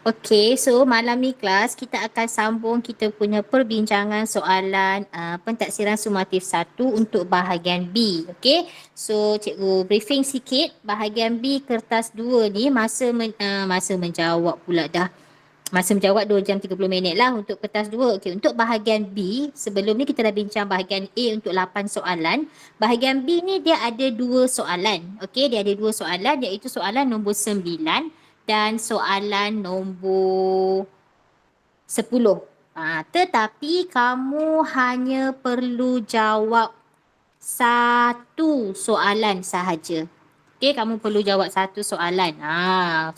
Okey, so malam ni kelas kita akan sambung kita punya perbincangan soalan pentaksiran sumatif 1 untuk bahagian B. Okey, so cikgu briefing sikit. Bahagian B kertas 2 ni masa menjawab pula dah. Masa menjawab 2 jam 30 minit lah untuk kertas 2. Okey, untuk bahagian B, sebelum ni kita dah bincang bahagian A untuk 8 soalan. Bahagian B ni dia ada 2 soalan. Okey, dia ada 2 soalan iaitu soalan nombor 9 dan soalan nombor 10. Tetapi kamu hanya perlu jawab satu soalan sahaja. Okey, kamu perlu jawab satu soalan.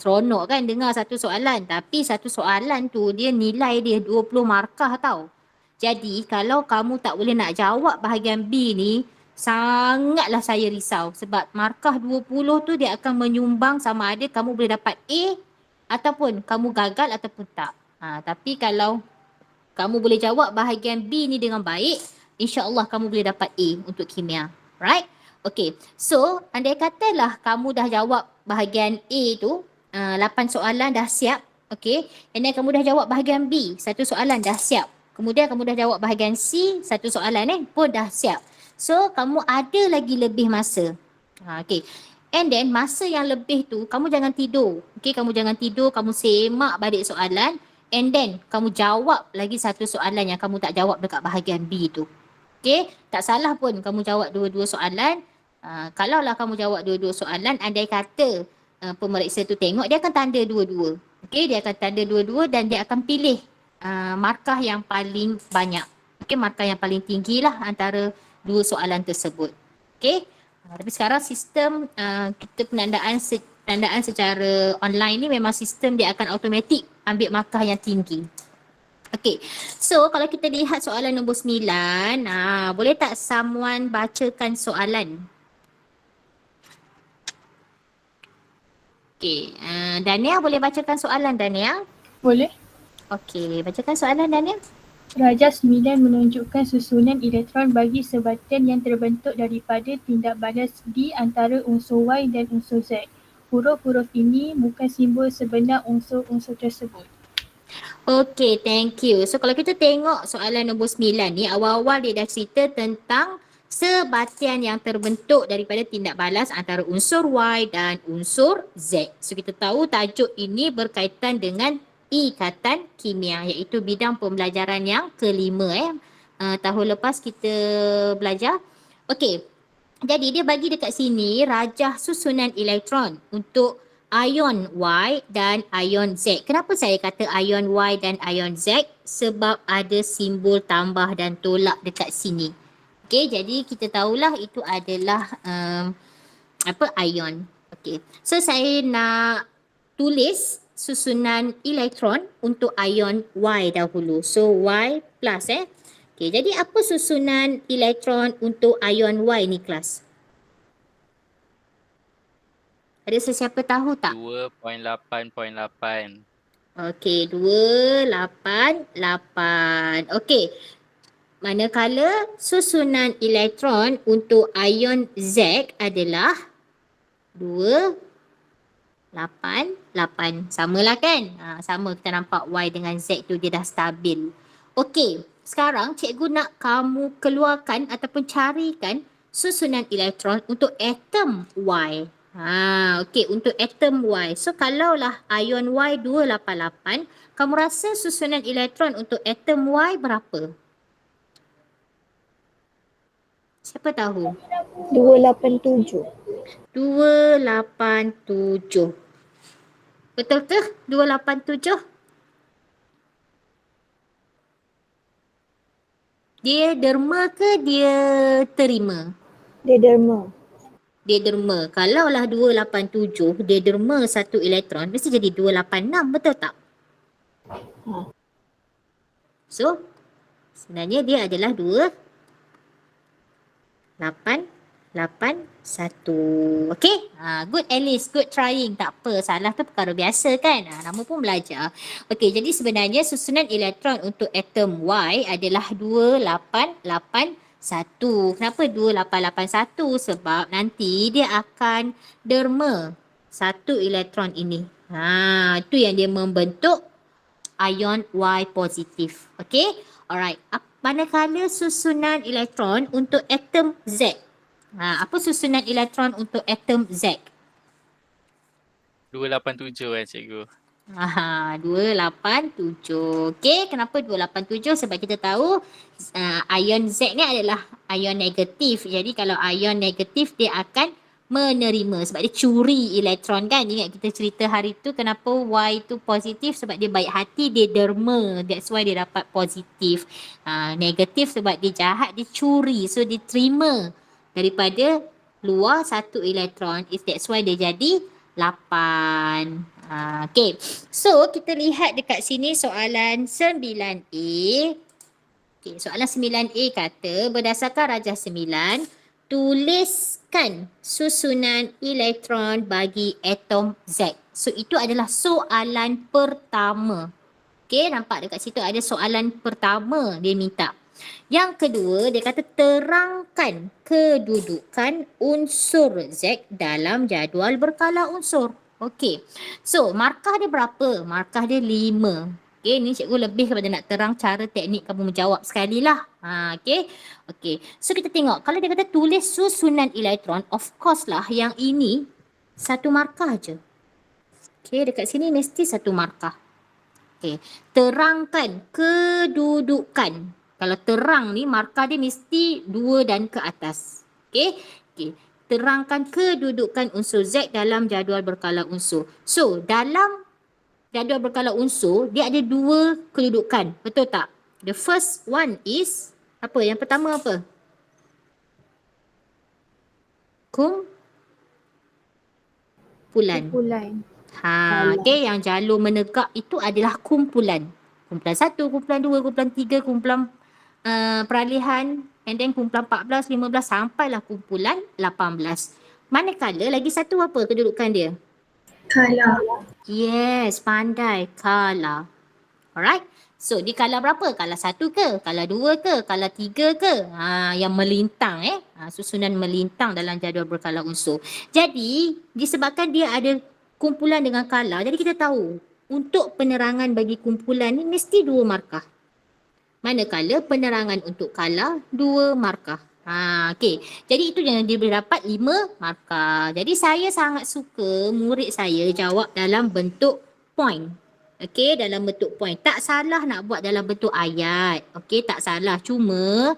Seronok kan dengar satu soalan. Tapi satu soalan tu dia nilai dia 20 markah tau. Jadi kalau kamu tak boleh nak jawab bahagian B ni, sangatlah saya risau. Sebab markah 20 tu dia akan menyumbang sama ada kamu boleh dapat A ataupun kamu gagal ataupun tak. Tapi kalau kamu boleh jawab bahagian B ni dengan baik, insya-Allah kamu boleh dapat A untuk kimia. Right? Okay, so andai katalah kamu dah jawab bahagian A tu, 8 soalan dah siap, okay, and then kamu dah jawab bahagian B, satu soalan dah siap. Kemudian kamu dah jawab bahagian C, satu soalan pun dah siap. So, kamu ada lagi lebih masa. Okay, and then masa yang lebih tu, kamu jangan tidur. Okay, kamu jangan tidur, kamu semak balik soalan, and then kamu jawab lagi satu soalan yang kamu tak jawab dekat bahagian B tu. Okay, tak salah pun kamu jawab dua-dua soalan. Kalaulah kamu jawab dua-dua soalan, andai kata pemeriksa tu tengok, dia akan tanda dua-dua. Okay, dia akan tanda dua-dua dan dia akan pilih markah yang paling banyak. Okay, markah yang paling tinggi lah antara dua soalan tersebut. Okay, tapi sekarang sistem kita penandaan secara online ni memang sistem dia akan automatik ambil markah yang tinggi. Okay, so kalau kita lihat soalan nombor 9, boleh tak someone bacakan soalan? Okay, Dania boleh bacakan soalan, Dania? Boleh. Okay, bacakan soalan, Dania. Rajah 9 menunjukkan susunan elektron bagi sebatian yang terbentuk daripada tindak balas di antara unsur Y dan unsur Z. Huruf-huruf ini bukan simbol sebenar unsur-unsur tersebut. Okay, thank you. So kalau kita tengok soalan nombor 9 ni, awal-awal dia dah cerita tentang sebatian yang terbentuk daripada tindak balas antara unsur Y dan unsur Z. So kita tahu tajuk ini berkaitan dengan ikatan kimia, iaitu bidang pembelajaran yang kelima. Tahun lepas kita belajar. Okey, jadi dia bagi dekat sini rajah susunan elektron untuk ion Y dan ion Z. Kenapa saya kata ion Y dan ion Z? Sebab ada simbol tambah dan tolak dekat sini. Okey, jadi kita tahulah itu adalah ion. Okey, so saya nak tulis susunan elektron untuk ion Y dahulu. So Y plus Okey, jadi apa susunan elektron untuk ion Y ni kelas? Ada sesiapa tahu tak? 2.8.8. Okey, 288. Okey. Manakala susunan elektron untuk ion Z adalah 288. Samalah kan? Sama, kita nampak Y dengan Z tu dia dah stabil. Okey, sekarang cikgu nak kamu keluarkan ataupun carikan susunan elektron untuk atom Y. Okey, untuk atom Y. So kalaulah ion Y 288, kamu rasa susunan elektron untuk atom Y berapa? Siapa tahu? 287. 287. Betul ke 287? Dia derma ke dia terima? Dia derma. Dia derma. Kalaulah 287, dia derma satu elektron, mesti jadi 286, betul tak? So, sebenarnya dia adalah 281. Okay? Good Alice, good trying. Tak apa, salah tu perkara biasa kan? Nama pun belajar. Okay, jadi sebenarnya susunan elektron untuk atom Y adalah 2881. Kenapa 2881? Sebab nanti dia akan derma satu elektron ini. Itu yang dia membentuk ion Y positif. Okay? Alright. Manakala susunan elektron untuk atom Z? Apa susunan elektron untuk atom Z? 287 kan cikgu. 287. Okay, kenapa 287? Sebab kita tahu ion Z ni adalah ion negatif. Jadi kalau ion negatif dia akan menerima sebab dia curi elektron kan. Ingat kita cerita hari tu kenapa Y tu positif sebab dia baik hati, dia derma. That's why dia dapat positif. Negatif sebab dia jahat, dia curi. So dia terima daripada luar satu elektron. That's why dia jadi 8. Okay. So kita lihat dekat sini soalan 9A. Okay, soalan 9A kata berdasarkan rajah 9, tuliskan susunan elektron bagi atom Z. So itu adalah soalan pertama. Okay, nampak dekat situ ada soalan pertama dia minta. Yang kedua, dia kata terangkan kedudukan unsur Z dalam jadual berkala unsur. Okey. So, markah dia berapa? Markah dia 5. Okey, ni cikgu lebih kepada nak terang cara teknik kamu menjawab sekali lah. Okey. Okey. So, kita tengok. Kalau dia kata tulis susunan elektron, of course lah yang ini satu markah je. Okey, dekat sini mesti satu markah. Okey. Terangkan kedudukan. Kalau terang ni markah dia mesti 2 dan ke atas. Okey. Okey. Terangkan kedudukan unsur Z dalam jadual berkala unsur. So, dalam jadual berkala unsur, dia ada 2 kedudukan. Betul tak? The first one is, apa? Yang pertama apa? Kumpulan. Okay, yang jalur menegak itu adalah kumpulan. Kumpulan 1, kumpulan 2, kumpulan 3, kumpulan peralihan, and then kumpulan 14, 15 sampailah kumpulan 18. Manakala lagi satu apa kedudukan dia? Kala. Yes, pandai. Kala. Alright. So, di kala berapa? Kala 1 ke? Kala 2 ke? Kala 3 ke? Yang melintang susunan melintang dalam jadual berkala unsur. Jadi, disebabkan dia ada kumpulan dengan kala, jadi kita tahu untuk penerangan bagi kumpulan ni mesti 2 markah. Manakala penerangan untuk kala 2 markah. Okey. Jadi itu yang dia boleh dapat 5 markah. Jadi saya sangat suka murid saya jawab dalam bentuk point. Okey, dalam bentuk point. Tak salah nak buat dalam bentuk ayat. Okey, tak salah. Cuma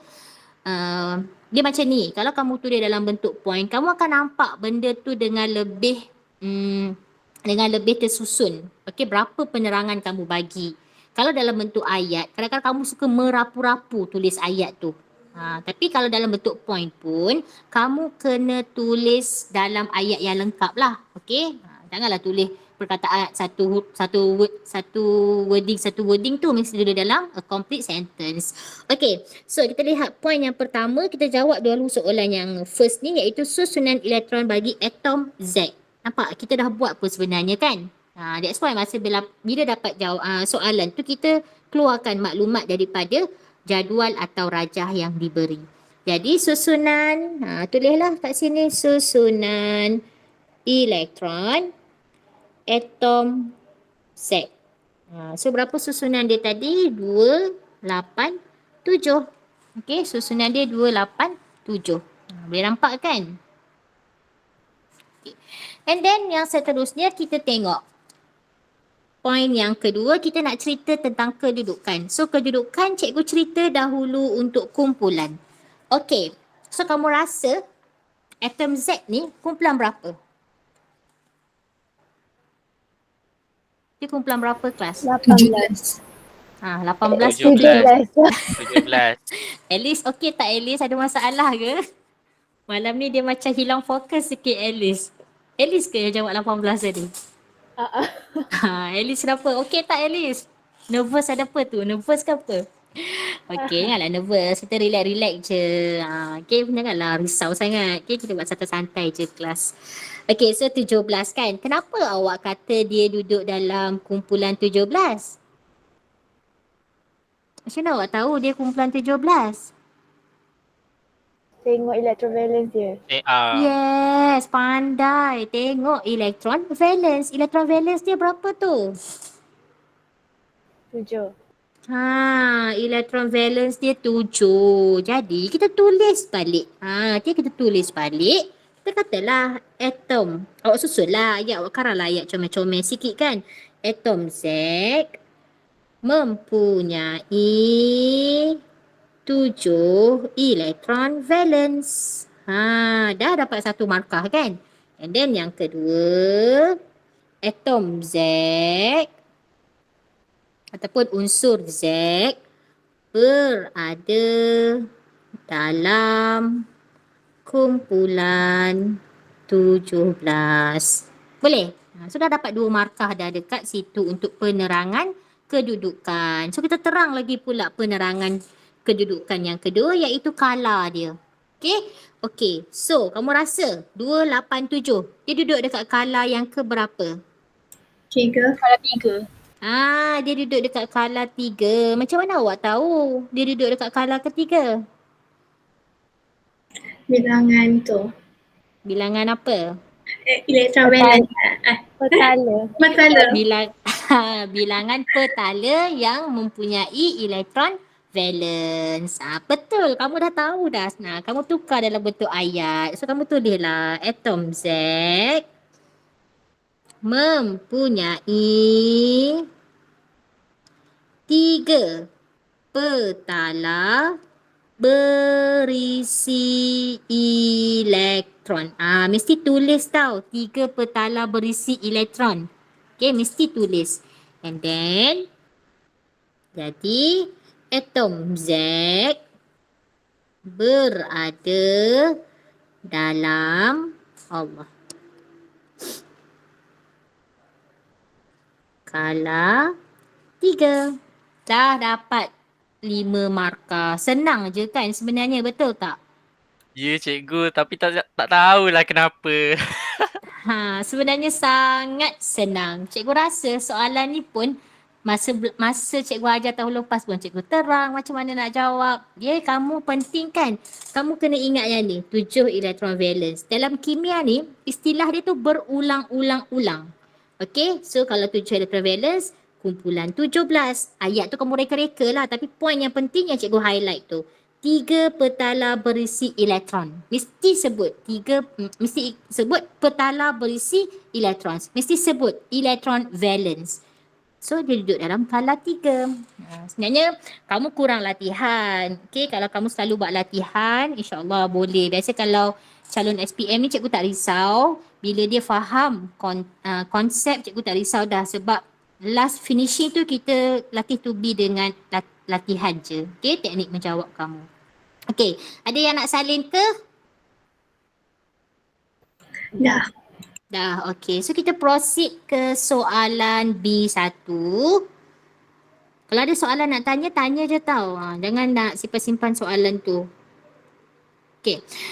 dia macam ni. Kalau kamu tulis dalam bentuk point, kamu akan nampak benda tu dengan lebih tersusun. Okey, berapa penerangan kamu bagi. Kalau dalam bentuk ayat, kadang-kadang kamu suka merapu-rapu tulis ayat tu. Tapi kalau dalam bentuk point pun, kamu kena tulis dalam ayat yang lengkap lah. Okey? Janganlah tulis perkataan satu wording tu mesti duduk dalam a complete sentence. Okey, so kita lihat point yang pertama, kita jawab dulu soalan yang first ni iaitu susunan elektron bagi atom Z. Nampak? Kita dah buat pun sebenarnya kan? That's why bila dapat jawab soalan tu kita keluarkan maklumat daripada jadual atau rajah yang diberi. Jadi susunan, tulislah kat sini susunan elektron atom Z. So berapa susunan dia tadi? 2, 8, 7. Okey, susunan dia 2, 8, 7. Boleh nampak kan? Okay. And then yang seterusnya kita tengok. Poin yang kedua, kita nak cerita tentang kedudukan. So, kedudukan cikgu cerita dahulu untuk kumpulan. Okey, so kamu rasa atom Z ni kumpulan berapa? Dia kumpulan berapa kelas? 18. 18 17. 17. 17. Alice, okey tak Alice? Ada masalah ke? Malam ni dia macam hilang fokus sikit Alice. Alice ke yang jawab 18 tadi? Alice kenapa? Okey tak Alice? Nervous ada apa tu? Nervous ke apa? Okey, janganlah nervous. Kita relax-relax je. Okey, janganlah risau sangat. Okey, kita buat santai-santai je kelas. Okey, so 17 kan? Kenapa awak kata dia duduk dalam kumpulan 17? Macam mana awak tahu dia kumpulan 17? Tengok electrovalence dia. Yes, pandai. Tengok elektron valence. Elektron valence dia berapa tu? 7. Elektron valence dia 7. Jadi kita tulis balik. Kita tulis balik. Kita katalah atom. Awak susun lah ayat. Awak karanglah ayat comel-comel sikit kan. Atom Z mempunyai 7 elektron valence. Dah dapat satu markah kan? And then yang kedua, atom Z ataupun unsur Z berada dalam kumpulan 17. Boleh? Sudah dapat 2 markah dah dekat situ untuk penerangan kedudukan. So kita terang lagi pula penerangan kedudukan yang kedua iaitu color dia. Okey. So kamu rasa 287 dia duduk dekat color yang keberapa? 3. Kalau 3. Dia duduk dekat color 3. Macam mana awak tahu dia duduk dekat color ketiga? Bilangan tu. Bilangan apa? Elektron valence. Petala. Masalah. Bilangan petala yang mempunyai elektron valence. Betul, kamu dah tahu dah. Kamu tukar dalam bentuk ayat. So kamu tulislah atom Z mempunyai 3 petala berisi elektron. Mesti tulis tau. 3 petala berisi elektron. Mesti tulis. And then, jadi atom Z berada dalam skala 3. Dah dapat 5 markah. Senang je kan sebenarnya, betul tak? Ya cikgu, tapi tak tahulah kenapa. Sebenarnya sangat senang. Cikgu rasa soalan ni pun masa cikgu ajar tahun lepas pun cikgu terang macam mana nak jawab. Kamu penting kan? Kamu kena ingat yang ni, 7 elektron valence. Dalam kimia ni, istilah dia tu berulang-ulang-ulang. So kalau 7 elektron valence, kumpulan 17. Ayat tu kamu reka-reka lah. Tapi poin yang penting yang cikgu highlight tu. 3 petala berisi elektron. Mesti sebut petala berisi elektron. Mesti sebut elektron valence. So dia duduk dalam skala 3. Sebenarnya kamu kurang latihan. Kalau kamu selalu buat latihan, insyaAllah boleh. Biasa kalau calon SPM ni cikgu tak risau. Bila dia faham konsep, cikgu tak risau dah. Sebab last finishing tu kita latih to be dengan latihan je. Teknik menjawab kamu. Ada yang nak salin ke? Dah. So kita proceed ke soalan B1. Kalau ada soalan nak tanya, tanya je tau. Jangan nak simpan-simpan soalan tu.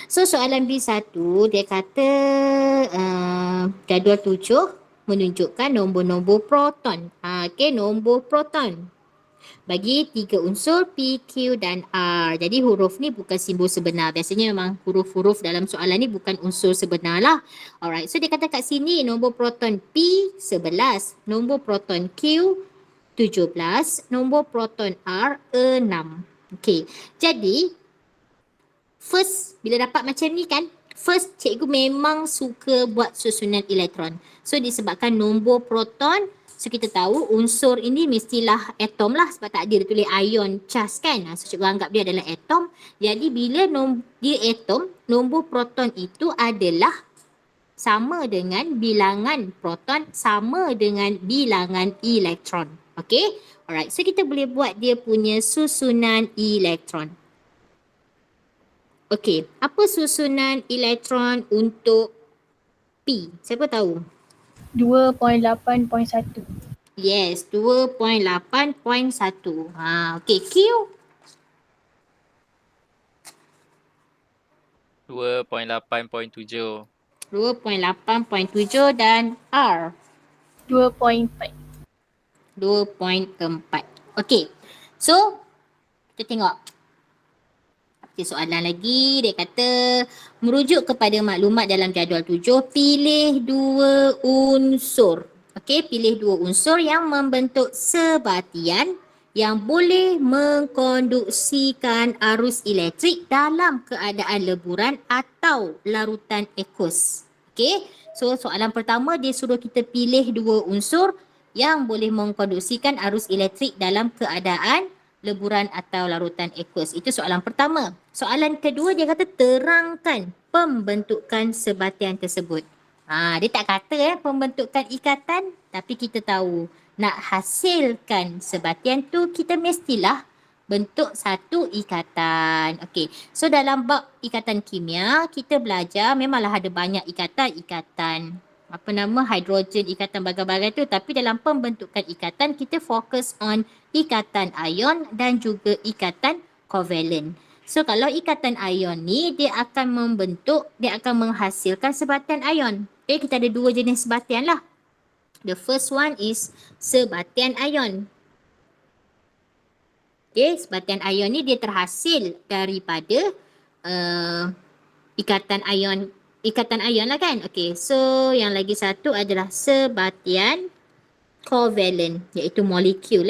So soalan B1 dia kata jadual 7 menunjukkan nombor-nombor proton. Nombor proton bagi 3 unsur P, Q dan R. Jadi huruf ni bukan simbol sebenar. Biasanya memang huruf-huruf dalam soalan ni bukan unsur sebenar lah. Alright, so dia kata kat sini nombor proton P 11, nombor proton Q 17, nombor proton R 6. Jadi first bila dapat macam ni kan, first cikgu memang suka buat susunan elektron. So disebabkan nombor proton, so kita tahu unsur ini mestilah atom lah sebab tak ada dia tulis ion charge kan. So cikgu anggap dia adalah atom. Jadi bila dia atom, nombor proton itu adalah sama dengan bilangan proton sama dengan bilangan elektron. Alright, so kita boleh buat dia punya susunan elektron. Apa susunan elektron untuk P? Siapa tahu? 2.8.1. Yes, 2.8.1. Q? 2.8.7. 2.8.7 dan R? 2.4. 2.4. So kita tengok. Okay, soalan lagi. Dia kata, merujuk kepada maklumat dalam jadual 7, pilih 2 unsur. Okay, pilih 2 unsur yang membentuk sebatian yang boleh mengkonduksikan arus elektrik dalam keadaan leburan atau larutan aqueous. Okay, so soalan pertama dia suruh kita pilih 2 unsur yang boleh mengkonduksikan arus elektrik dalam keadaan leburan atau larutan aqueous. Itu soalan pertama. Soalan kedua dia kata terangkan pembentukan sebatian tersebut. Dia tak kata pembentukan ikatan, tapi kita tahu nak hasilkan sebatian tu kita mestilah bentuk satu ikatan. Okey. So dalam bab ikatan kimia kita belajar memanglah ada banyak ikatan hidrogen, ikatan bagai-bagai tu, tapi dalam pembentukan ikatan kita fokus on ikatan ion dan juga ikatan kovalent. So kalau ikatan ion ni dia akan menghasilkan sebatian ion. Okay, kita ada 2 jenis sebatian lah. The first one is sebatian ion. Okay, sebatian ion ni dia terhasil daripada ikatan ion lah kan. Okay, so yang lagi satu adalah sebatian kovalent, iaitu molekul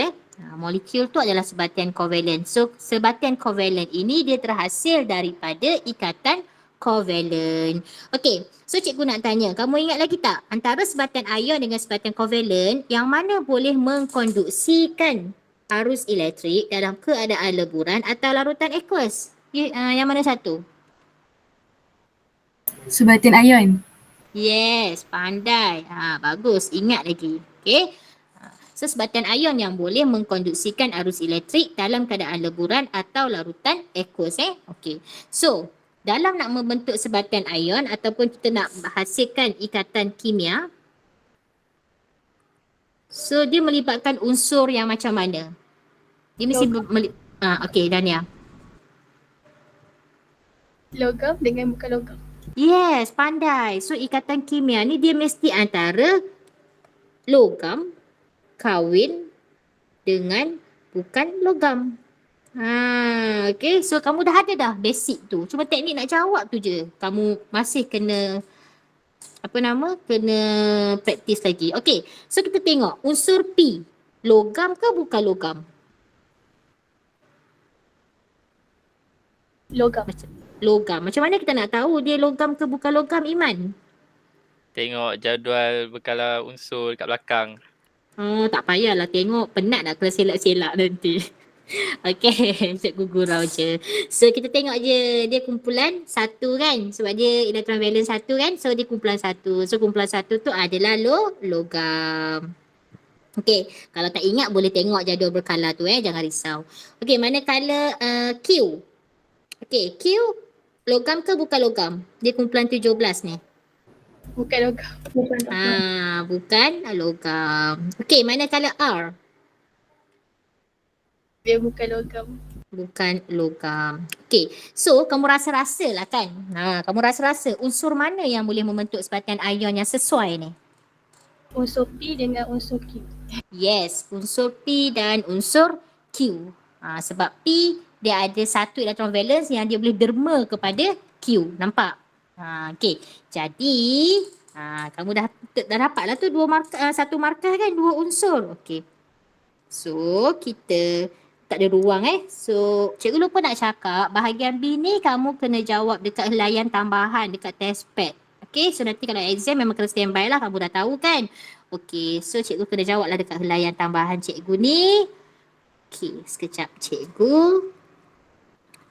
molekul tu adalah sebatian kovalent. So sebatian kovalent ini dia terhasil daripada ikatan kovalent. Okey, so cikgu nak tanya, kamu ingat lagi tak antara sebatian ion dengan sebatian kovalent yang mana boleh mengkonduksikan arus elektrik dalam keadaan leburan atau larutan aqueous? Yang mana satu? Sebatian ion. Yes, pandai. Bagus, ingat lagi. Okey. So sebatian ion yang boleh mengkonduksikan arus elektrik dalam keadaan leburan atau larutan aqueous. Okey. So, dalam nak membentuk sebatian ion ataupun kita nak hasilkan ikatan kimia, so dia melibatkan unsur yang macam mana? Dia mesti okey, Dania. Logam dengan bukan logam. Yes, pandai. So ikatan kimia ni dia mesti antara logam kahwin dengan bukan logam. Okay, so kamu dah ada dah basic tu. Cuma teknik nak jawab tu je. Kamu masih kena kena praktis lagi. Okay, so kita tengok unsur P. Logam ke bukan logam? Logam. Logam. Macam mana kita nak tahu dia logam ke bukan logam, Iman? Tengok jadual berkala unsur kat belakang. Tak payahlah tengok. Penat nak kena selak-selak nanti. Okay, cikgu gurau je. So kita tengok je dia kumpulan satu kan. Sebab dia elektron valence satu kan. So dia kumpulan satu. So kumpulan satu tu adalah logam. Okay, kalau tak ingat boleh tengok jadual berkala tu jangan risau. Okay, manakala Q. Okay, Q logam ke bukan logam? Dia kumpulan 17 ni. Bukan logam. Bukan logam. Okay, manakala R. Dia bukan logam. Bukan logam. Okay, so kamu rasa-rasa lah kan. Kamu rasa-rasa unsur mana yang boleh membentuk sebatian ion yang sesuai ni? Unsur P dengan unsur Q. Yes, unsur P dan unsur Q. Sebab P dia ada satu elektron valence yang dia boleh derma kepada Q. Nampak? Okay, jadi kamu dah dapatlah tu satu markah kan, 2 unsur. Okay. So kita tak ada ruang So cikgu lupa nak cakap bahagian B ni kamu kena jawab dekat helaian tambahan dekat test pad. Okay, so nanti kalau exam memang kena standby lah, kamu dah tahu kan. Okay, so cikgu kena jawab lah dekat helaian tambahan cikgu ni. Okay, sekejap cikgu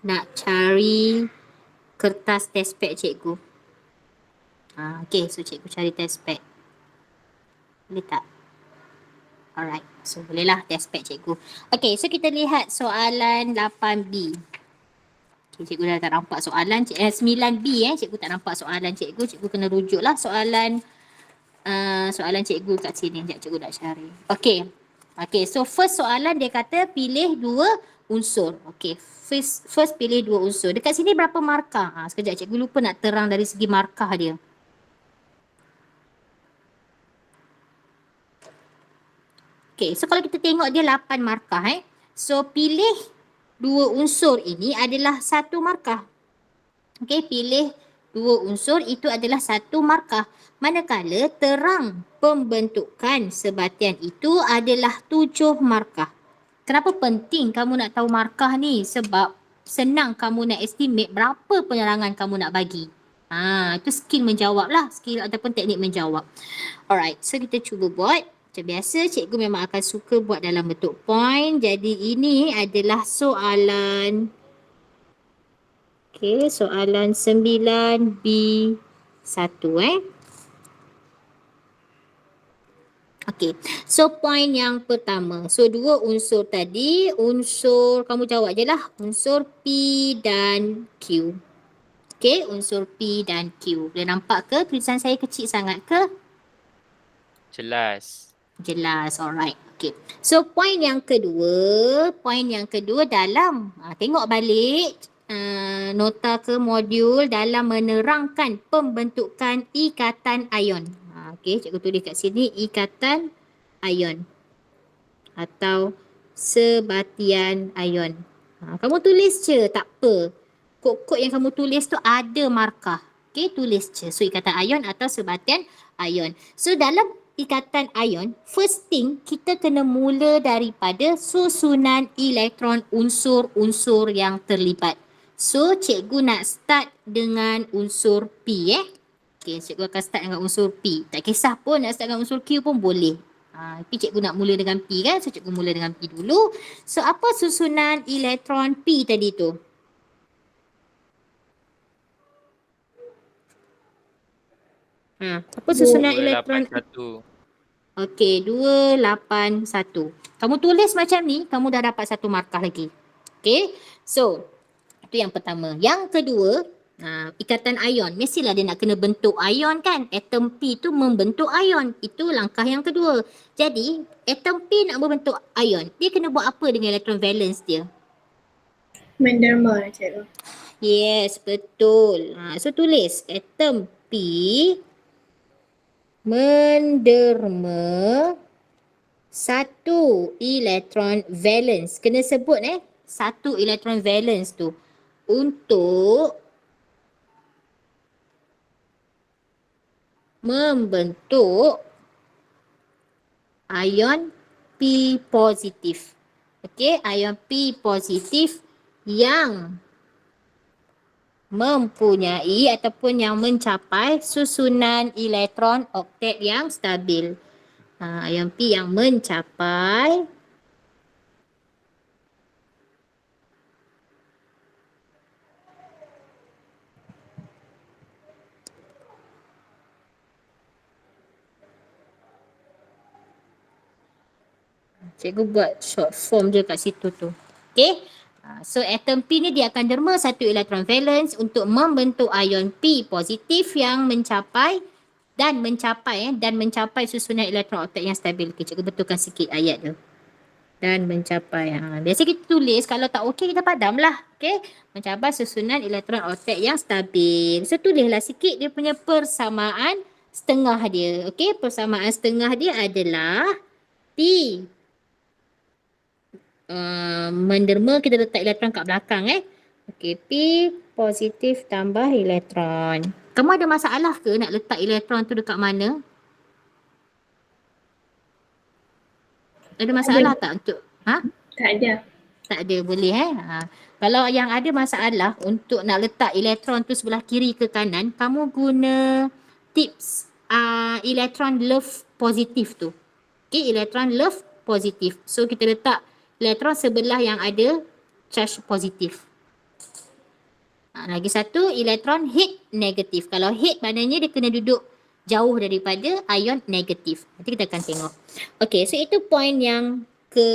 nak cari kertas test pad cikgu. Okay, so cikgu cari test pad. Boleh tak? Alright, so bolehlah test pad cikgu. Okay, so kita lihat soalan 8B. Okay, cikgu dah tak nampak soalan. 9B cikgu tak nampak soalan cikgu. Cikgu kena rujuk lah soalan cikgu kat sini. Sekejap cikgu nak cari. Okay. Okay, so first soalan dia kata pilih 2 unsur. Okay, first pilih 2 unsur. Dekat sini berapa markah? Sekejap cikgu lupa nak terang dari segi markah dia. Okay, so kalau kita tengok dia 8 markah So pilih dua unsur ini adalah satu markah. Okey, pilih dua unsur itu adalah satu markah. Manakala terang pembentukan sebatian itu adalah 7 markah. Kenapa penting kamu nak tahu markah ni? Sebab senang kamu nak estimate berapa penerangan kamu nak bagi. Itu skill menjawab lah. Skill ataupun teknik menjawab. Alright, so kita cuba buat. Macam biasa, cikgu memang akan suka buat dalam bentuk point. Jadi ini adalah soalan. Okay, soalan 9B1 Okay, so point yang pertama. So dua unsur tadi, unsur kamu jawab je lah. Unsur P dan Q. Okay, unsur P dan Q. Boleh nampak ke tulisan saya kecil sangat ke? Jelas. Jelas, alright. Okay. So point yang kedua dalam. Tengok balik nota ke modul dalam menerangkan pembentukan ikatan ion. Okay, cikgu tulis kat sini ikatan ion atau sebatian ion. Kamu tulis je, tak apa. Kod-kod yang kamu tulis tu ada markah. Okay, tulis je. So ikatan ion atau sebatian ion. So dalam ikatan ion, first thing kita kena mula daripada susunan elektron unsur-unsur yang terlibat. So cikgu nak start dengan unsur P Okay, cikgu akan start dengan unsur P. Tak kisah pun nak start dengan unsur Q pun boleh. Tapi cikgu nak mula dengan P kan. So cikgu mula dengan P dulu. So apa susunan elektron P tadi tu? Apa susunan elektron? 281. Okey, 281. Kamu tulis macam ni, kamu dah dapat satu markah lagi. Okey, so itu yang pertama. Yang kedua, ikatan ion. Mestilah dia nak kena bentuk ion kan. Atom P tu membentuk ion. Itu langkah yang kedua. Jadi, atom P nak membentuk ion. Dia kena buat apa dengan elektron valence dia? Menderma cikgu. Yes, betul. So, tulis atom P menderma satu elektron valence. Kena sebut satu elektron valence tu untuk membentuk ion P positif. Okey, ion P positif yang mempunyai ataupun yang mencapai susunan elektron oktet yang stabil. Ion P yang mencapai cikgu buat short form je kat situ tu. Okay. So atom P ni dia akan derma satu elektron valence untuk membentuk ion P positif yang mencapai susunan elektron oktet yang stabil. Okay, cikgu betulkan sikit ayat tu. Dan mencapai. Biasa kita tulis, kalau tak okey kita padam lah. Okay. Mencapai susunan elektron oktet yang stabil. So tulislah sikit dia punya persamaan setengah dia. Okay, persamaan setengah dia adalah P menderma, kita letak elektron kat belakang Okey, P positif tambah elektron. Kamu ada masalah ke nak letak elektron tu dekat mana? Ada masalah tak untuk? Tak ada. Tak ada, boleh Kalau yang ada masalah untuk nak letak elektron tu sebelah kiri ke kanan, kamu guna tips elektron love positif tu. Okey, elektron love positif. So kita letak elektron sebelah yang ada charge positif. Lagi satu, elektron hate negatif. Kalau hate maknanya dia kena duduk jauh daripada ion negatif. Nanti kita akan tengok. Okey, so itu point yang ke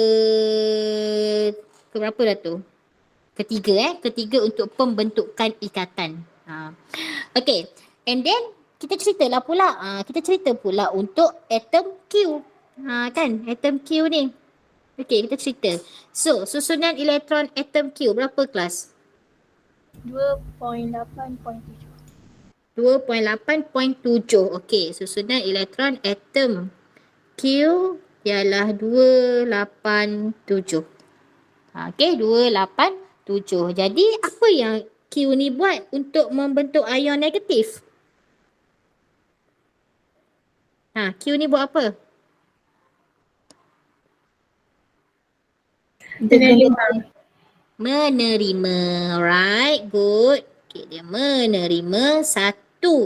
berapa dah tu? Ketiga Ketiga untuk pembentukan ikatan. Okey, and then kita ceritalah pula. Kita cerita pula untuk atom Q. Kan, atom Q ni. Okey, kita cerita. So, susunan elektron atom Q berapa kelas? 2.8.7. 2.8.7. Okey, susunan elektron atom Q ialah 287. Okey, 2, 8, 7. Jadi apa yang Q ni buat untuk membentuk ion negatif? Q ni buat apa? Menerima. Menerima. Right, good. Okay, dia menerima 1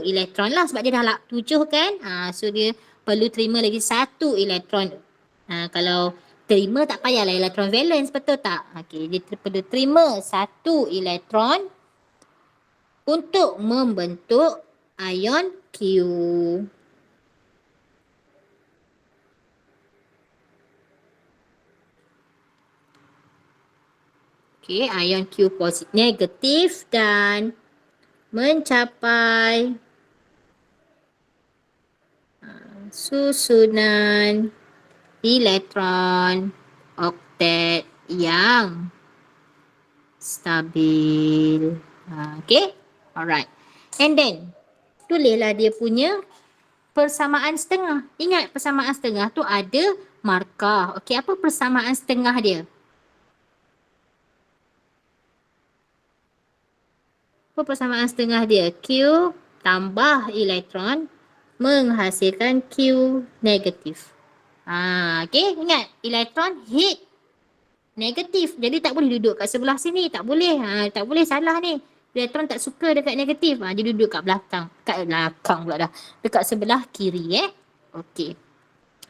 elektron lah sebab dia dah 7 kan. So dia perlu terima lagi 1 elektron. Kalau terima tak payahlah elektron valence, betul tak? Okay, dia perlu terima 1 elektron untuk membentuk ion Q. Okay, ion Q positif negatif dan mencapai susunan elektron oktet yang stabil. Okay, alright. And then, tulislah dia punya persamaan setengah. Ingat persamaan setengah tu ada markah. Okay, apa persamaan setengah dia? Apa persamaan setengah dia? Q tambah elektron menghasilkan Q negatif. Okay, ingat elektron hit negatif. Jadi tak boleh duduk kat sebelah sini. Tak boleh. Tak boleh, salah ni. Elektron tak suka dekat negatif. Dia duduk kat belakang. Kat belakang pula dah. Dekat sebelah kiri Okay.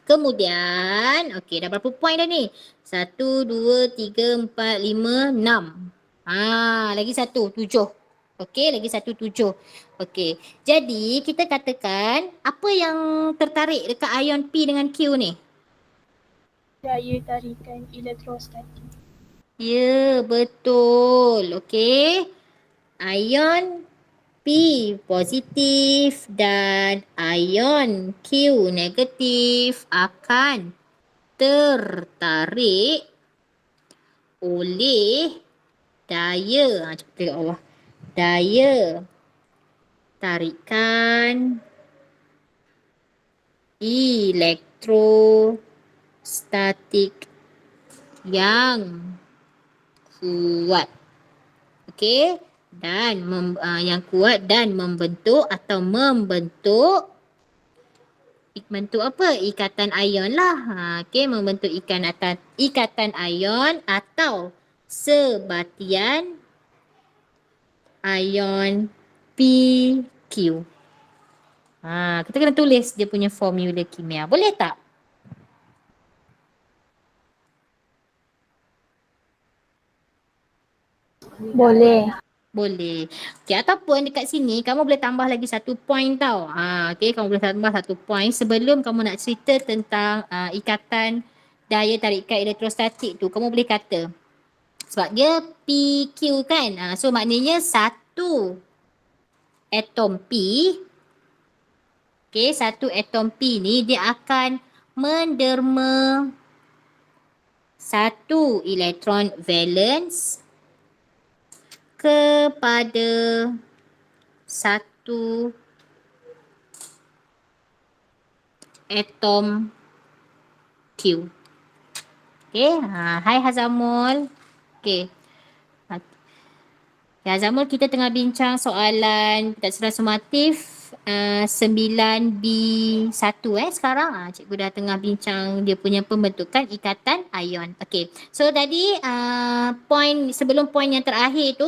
Kemudian, okay, dah berapa poin dah ni? 1, 2, 3, 4, 5, 6. Lagi 1, 7. Okey, lagi 1, 7. Okey, jadi kita katakan apa yang tertarik dekat ion P dengan Q ni? Daya tarikan elektrostatik. Ya, betul. Okey. Ion P positif dan ion Q negatif akan tertarik oleh daya. Cepat tengok bawah. Daya tarikan elektrostatik yang kuat. Okey, dan yang kuat dan membentuk apa? Ikatan ion lah. Okey, membentuk ikatan ion atau sebatian ion PQ. Kita kena tulis dia punya formula kimia. Boleh tak? Boleh. Boleh. Okey, ataupun dekat sini kamu boleh tambah lagi 1 point tau. Okey, kamu boleh tambah 1 point sebelum kamu nak cerita tentang ikatan daya tarikan elektrostatik tu. Kamu boleh kata sebab dia PQ kan. So maknanya satu atom P. Okey, satu atom P ni dia akan menderma 1 elektron valence kepada 1 atom Q. Okey, hai Hazamul. Okey. Ya, Hazamul, kita tengah bincang soalan pendasaran sumatif 9B1 sekarang. Cikgu dah tengah bincang dia punya pembentukan ikatan ion. Okey. So tadi sebelum poin yang terakhir tu,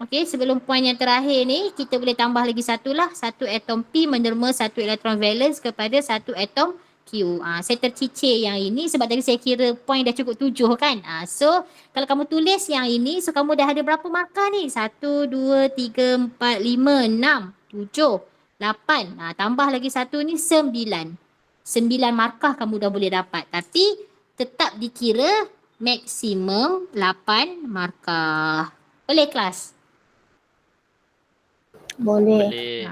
okey, sebelum poin yang terakhir ni kita boleh tambah lagi 1 lah. 1 atom P menderma 1 elektron valence kepada 1 atom Q. Saya tercicir yang ini sebab tadi saya kira poin dah cukup 7 kan. So kalau kamu tulis yang ini, so kamu dah ada berapa markah ni? 1, 2, 3, 4, 5, 6, 7, 8. Tambah lagi 1 ni 9. 9 markah kamu dah boleh dapat. Tapi tetap dikira maksimum 8 markah. Boleh kelas? Boleh.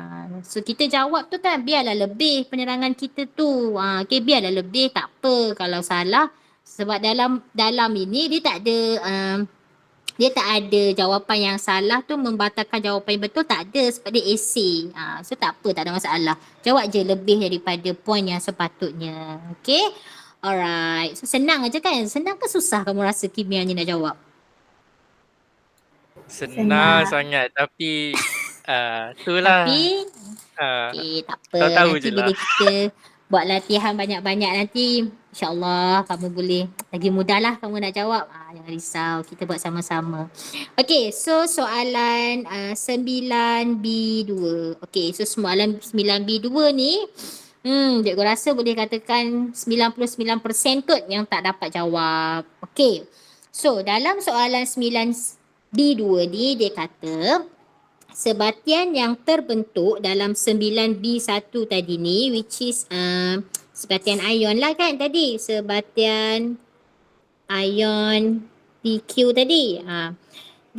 So kita jawab tu kan biarlah lebih penerangan kita tu. Okay, biarlah lebih, tak apa kalau salah. Sebab dalam ini dia tak ada jawapan yang salah tu membatalkan jawapan yang betul, tak ada sebab dia essay. So tak apa, tak ada masalah. Jawab je lebih daripada poin yang sepatutnya. Okay? Alright. So senang aja kan? Senang ke susah kamu rasa kimia ni nak jawab? Senang Senang. sangat tapi itulah. Tapi Uh, okey, tak apa. tahu-tahu Nanti je bila lah. kita buat latihan banyak-banyak nanti, insyaAllah kamu boleh lagi mudah lah kamu nak jawab. Jangan risau, kita buat sama-sama. Okey, so soalan 9B2. Okey, so soalan 9B2 ni, cikgu rasa boleh katakan 99% kot yang tak dapat jawab. Okey, so dalam soalan 9B2 ni dia kata, sebatian yang terbentuk dalam 9B1 tadi ni, which is sebatian ion lah kan tadi, sebatian ion PQ tadi.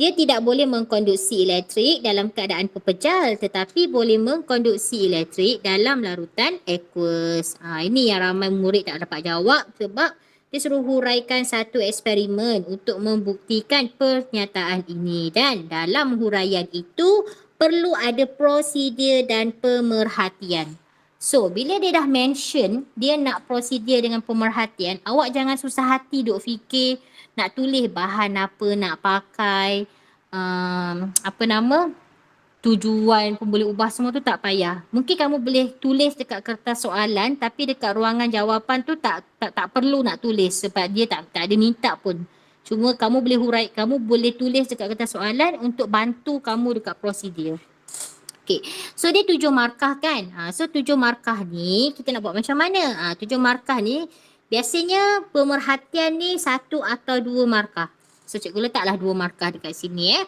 Dia tidak boleh mengkonduksi elektrik dalam keadaan pepejal tetapi boleh mengkonduksi elektrik dalam larutan aqueous. Ini yang ramai murid tak dapat jawab sebab dia suruh huraikan satu eksperimen untuk membuktikan pernyataan ini, dan dalam huraian itu perlu ada prosedur dan pemerhatian. So, bila dia dah mention dia nak prosedur dengan pemerhatian, awak jangan susah hati duk fikir nak tulis bahan apa nak pakai, tujuan pun boleh ubah, semua tu tak payah. Mungkin kamu boleh tulis dekat kertas soalan tapi dekat ruangan jawapan tu tak perlu nak tulis sebab dia tak ada minta pun. Cuma kamu boleh kamu boleh tulis dekat kertas soalan untuk bantu kamu dekat prosedur. Okay, so dia 7 markah kan. So 7 markah ni kita nak buat macam mana? 7 markah ni biasanya pemerhatian ni 1 atau 2 markah. So cikgu letaklah 2 markah dekat sini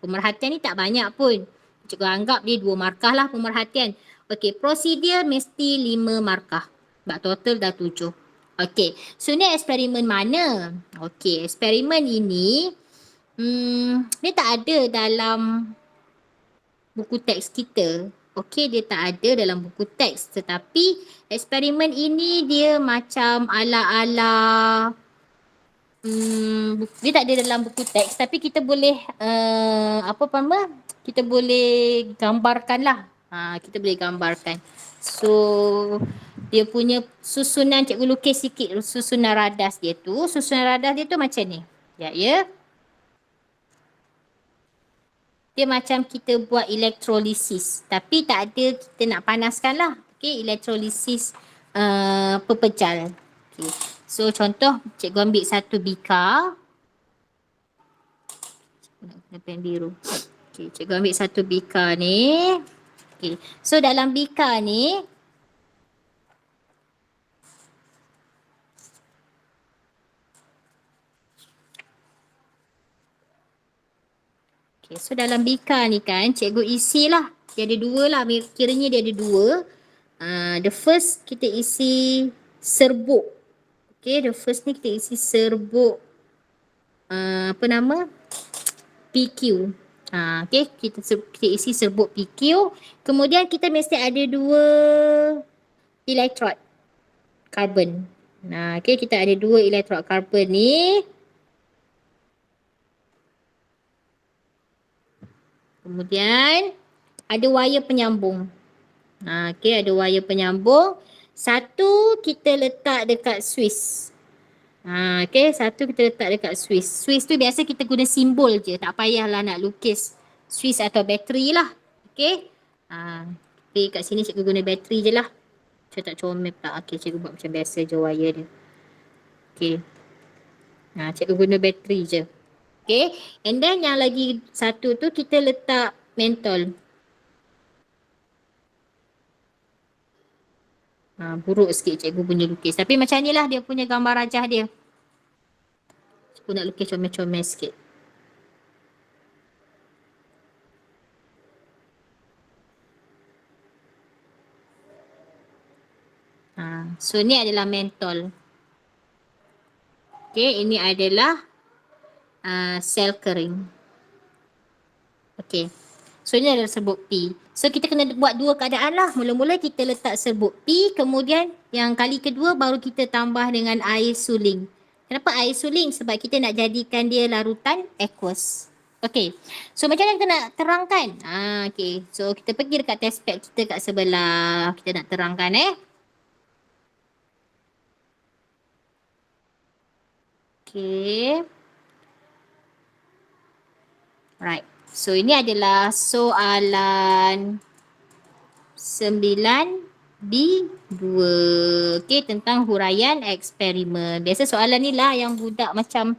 pemerhatian ni tak banyak pun. Cikgu anggap dia 2 markah lah pemerhatian. Okey, prosedur mesti 5 markah. Sebab total dah 7. Okey, so ni eksperimen mana? Okey, eksperimen ini dia tak ada dalam buku teks kita. Okey, dia tak ada dalam buku teks. Tetapi eksperimen ini dia macam ala-ala dia tak ada dalam buku teks tapi kita boleh kita boleh gambarkan lah. Kita boleh gambarkan. So dia punya susunan, cikgu lukis sikit susunan radas dia tu. Susunan radas dia tu macam ni. Ya. Dia macam kita buat elektrolisis tapi tak ada kita nak panaskan lah. Okay, elektrolisis pepejal. Okay. So contoh cikgu ambil satu bika. Nak pen biru. Okay, cikgu ambil satu bika ni. Okay. So dalam bika ni so dalam bika ni kan cikgu isilah. Dia ada 2 lah. Kiranya dia ada 2. The first kita isi serbuk. Okay, the first ni kita isi serbuk PQ. Okay, kita isi serbuk PQ. Kemudian kita mesti ada 2 elektrod karbon. Okay, kita ada 2 elektrod karbon ni. Kemudian ada wire penyambung. Okay, ada wire penyambung. Satu kita letak dekat Swiss. Okay, satu kita letak dekat Swiss. Swiss tu biasa kita guna simbol je. Tak payahlah nak lukis Swiss atau bateri lah. Okay. Tapi kat sini cikgu guna bateri je lah. Saya tak comel pula. Okay, cikgu buat macam biasa je wire dia. Okay. Cikgu guna bateri je. Okay. And then yang lagi satu tu kita letak mentol. Buruk sikit cikgu punya lukis. Tapi macam ni lah dia punya gambar rajah dia. Cikgu nak lukis comel-comel sikit. So ni adalah mentol. Okay, ini adalah sel kering. Okay. So ni adalah serbuk P. So kita kena buat 2 keadaan lah. Mula-mula kita letak serbuk P, kemudian yang kali kedua baru kita tambah dengan air suling. Kenapa air suling? Sebab kita nak jadikan dia larutan aqueous. Okay. So macam mana kita nak terangkan? Okay. So kita pergi dekat test pad kita kat sebelah. Kita nak terangkan Okay. Right. So ini adalah soalan 9B2. Okey, tentang huraian eksperimen. Biasa soalan ni lah yang budak macam,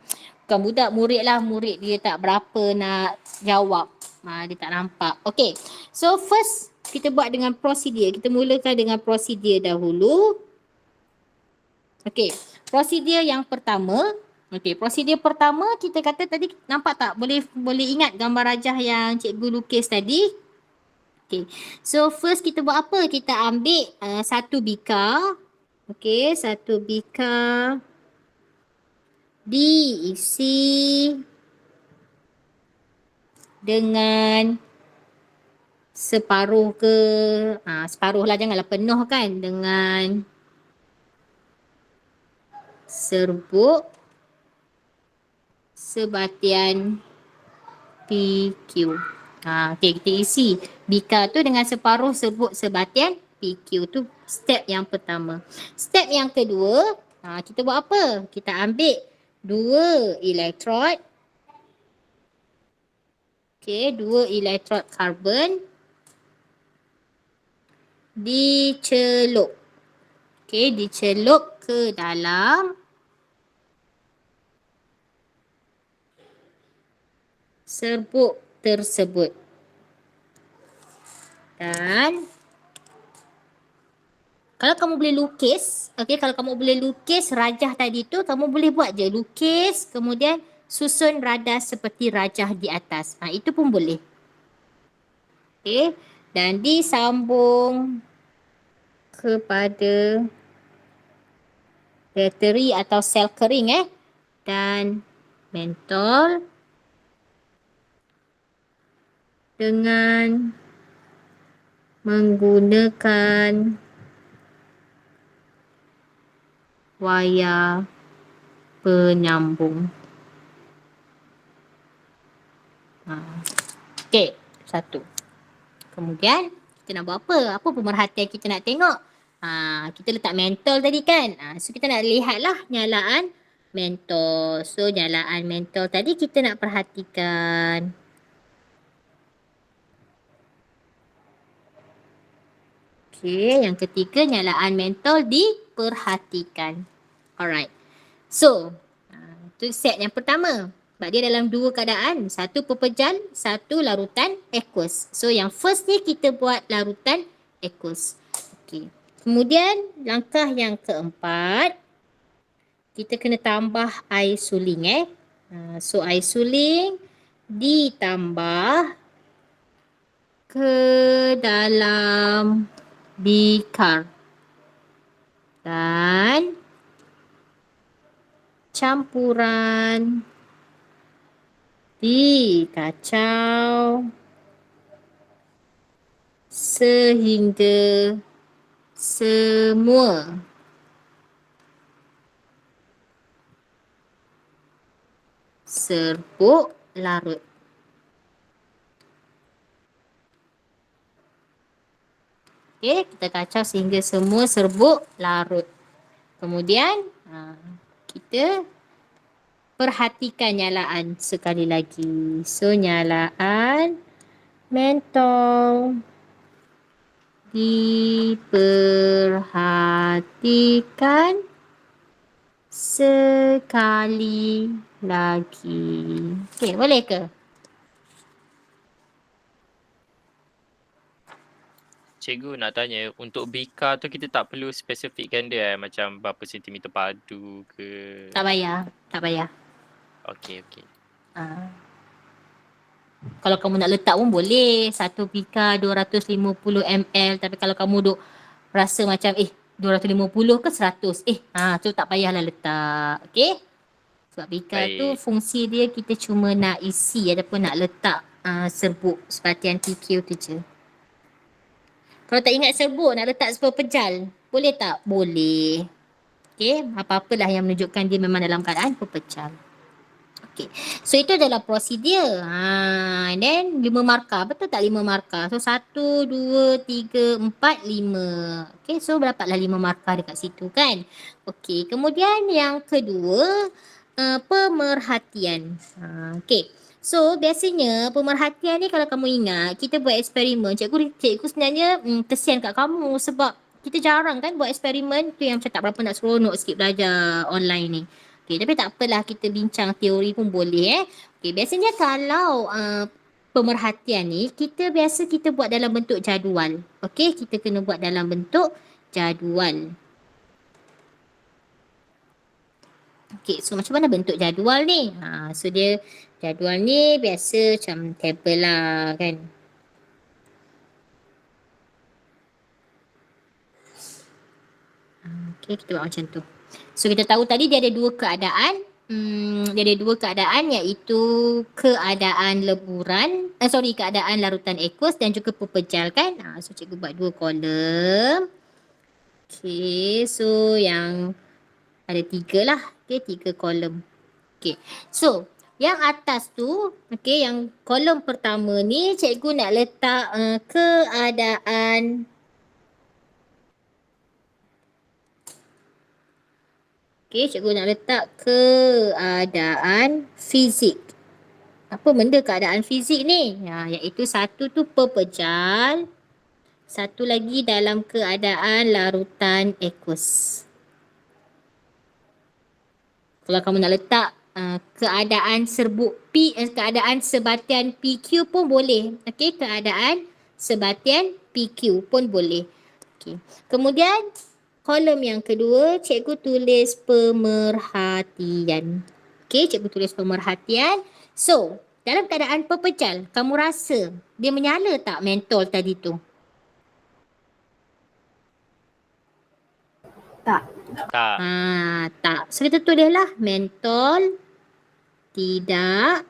bukan budak, murid lah. Murid dia tak berapa nak jawab. Dia tak nampak. Okey. So first kita buat dengan prosedur. Kita mulakan dengan prosedur dahulu. Okey. Prosedur yang pertama. Okey, prosedur pertama kita kata tadi, nampak tak? Boleh ingat gambar rajah yang cikgu lukis tadi? Okey. So first kita buat apa? Kita ambil satu bikar. Okey, satu bikar diisi dengan separuh ke, separuh lah, janganlah penuh kan, dengan serbuk sebatian PQ. Okey, kita isi bikar tu dengan separuh serbuk sebatian PQ tu step yang pertama. Step yang kedua, kita buat apa? Kita ambil 2 elektrod. Okey, 2 elektrod karbon dicelup. Okey, dicelup ke dalam serbuk tersebut. Dan kalau kamu boleh lukis, kalau kamu boleh lukis rajah tadi tu, kamu boleh buat je lukis, kemudian susun radar seperti rajah di atas. Itu pun boleh. Okey, dan disambung kepada bateri atau sel kering dan mentol dengan menggunakan wayar penyambung. Okey, satu. Kemudian kita nak buat apa? Apa pemerhatian kita nak tengok? Kita letak mentol tadi kan. So kita nak lihatlah nyalaan mentol. So nyalaan mentol tadi kita nak perhatikan. Okey, yang ketiga nyalaan mentol diperhatikan. Alright. So, itu set yang pertama. Sebab dia dalam dua keadaan. Satu pepejal, satu larutan aqueous. So, yang first ni kita buat larutan aqueous. Okey. Kemudian, langkah yang keempat, kita kena tambah air suling So, air suling ditambah ke dalam bikar dan campuran dikacau sehingga semua serbuk larut. Okey, kita kacau sehingga semua serbuk larut. Kemudian kita perhatikan nyalaan sekali lagi. So nyalaan mentol diperhatikan sekali lagi. Okey, boleh ke? Cikgu nak tanya, untuk bikar tu kita tak perlu spesifikkan dia macam berapa sentimeter padu ke? Tak payah, tak payah. Okey. Kalau kamu nak letak pun boleh. Satu bikar 250 ml. Tapi kalau kamu duk rasa macam 250 ke 100. Tu tak payahlah letak. Okey? Sebab bikar tu fungsi dia kita cuma nak isi ataupun nak letak serbuk sebatian PQ tu je. Kalau tak ingat serbuk nak letak pepejal, boleh tak? Boleh. Okey, apa-apalah yang menunjukkan dia memang dalam keadaan pepejal. Okey. So itu adalah prosedur. And then 5 markah. Betul tak 5 markah? So 1, 2, 3, 4, 5. Okey, so dapatlah 5 markah dekat situ kan. Okey, kemudian yang kedua, pemerhatian. Okey. So biasanya pemerhatian ni kalau kamu ingat, kita buat eksperimen, cikgu sebenarnya kesian kat kamu sebab kita jarang kan buat eksperimen, tu yang macam tak berapa nak seronok sikit belajar online ni. Okay, tapi tak apalah, kita bincang teori pun boleh Okay, biasanya kalau pemerhatian ni, kita buat dalam bentuk jadual. Okay, kita kena buat dalam bentuk jadual. Okay, so macam mana bentuk jadual ni? So dia jadual ni biasa macam table lah kan. Okay, kita buat macam tu. So kita tahu tadi dia ada dua keadaan. Dia ada dua keadaan iaitu keadaan leburan, keadaan larutan aqueous dan juga pepejal kan. So cikgu buat dua kolom. Okay, so yang ada 3 lah. Okay, 3 kolom. Okay, so yang atas tu, okay, yang kolom pertama ni cikgu nak letak keadaan. Okay, cikgu nak letak keadaan fizik. Apa benda keadaan fizik ni? Iaitu satu tu pepejal, satu lagi dalam keadaan larutan aqueous. Kalau kamu nak letak keadaan serbuk P, keadaan sebatian PQ pun boleh. Okay, keadaan sebatian PQ pun boleh. Okay. Kemudian kolom yang kedua, cikgu tulis pemerhatian. Okay, cikgu tulis pemerhatian. So, dalam keadaan pepejal, kamu rasa dia menyala tak mentol tadi tu? Tak. Tak. Tak. So, kita tulislah mentol tidak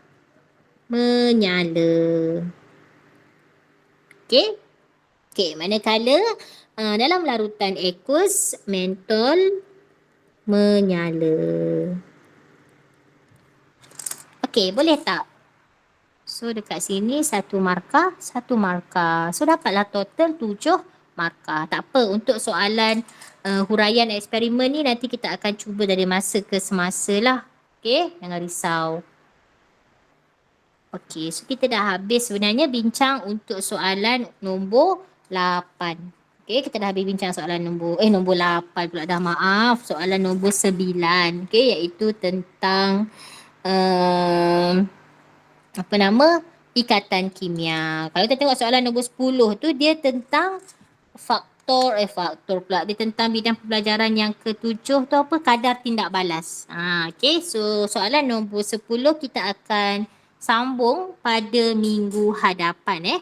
menyala. Okay. Okay, manakala dalam larutan aqueous, mentol menyala. Okay, boleh tak? So, dekat sini 1 markah, 1 markah. So, dapatlah total 7 markah. Tak apa, untuk soalan huraian eksperimen ni nanti kita akan cuba dari masa ke semasa lah. Okay, jangan risau. Okay, so kita dah habis sebenarnya bincang untuk soalan nombor 8. Okay, kita dah habis bincang soalan nombor 8 pula dah, maaf. Soalan nombor 9. Okay, iaitu tentang ikatan kimia. Kalau kita tengok soalan nombor 10 tu, dia tentang faktor pula. Dia tentang bidang pembelajaran yang ke-7 tu apa? Kadar tindak balas. Okay, so soalan nombor 10 kita akan sambung pada minggu hadapan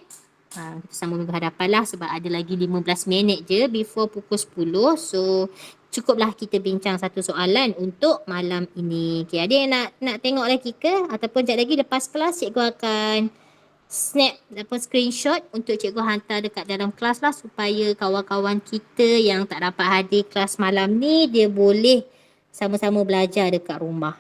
kita sambung minggu hadapan lah sebab ada lagi 15 minit je before pukul 10. So cukuplah kita bincang satu soalan untuk malam ini. Okay, ada yang nak tengok lagi ke? Ataupun sekejap lagi lepas kelas cikgu akan snap ataupun screenshot untuk cikgu hantar dekat dalam kelas lah supaya kawan-kawan kita yang tak dapat hadir kelas malam ni dia boleh sama-sama belajar dekat rumah.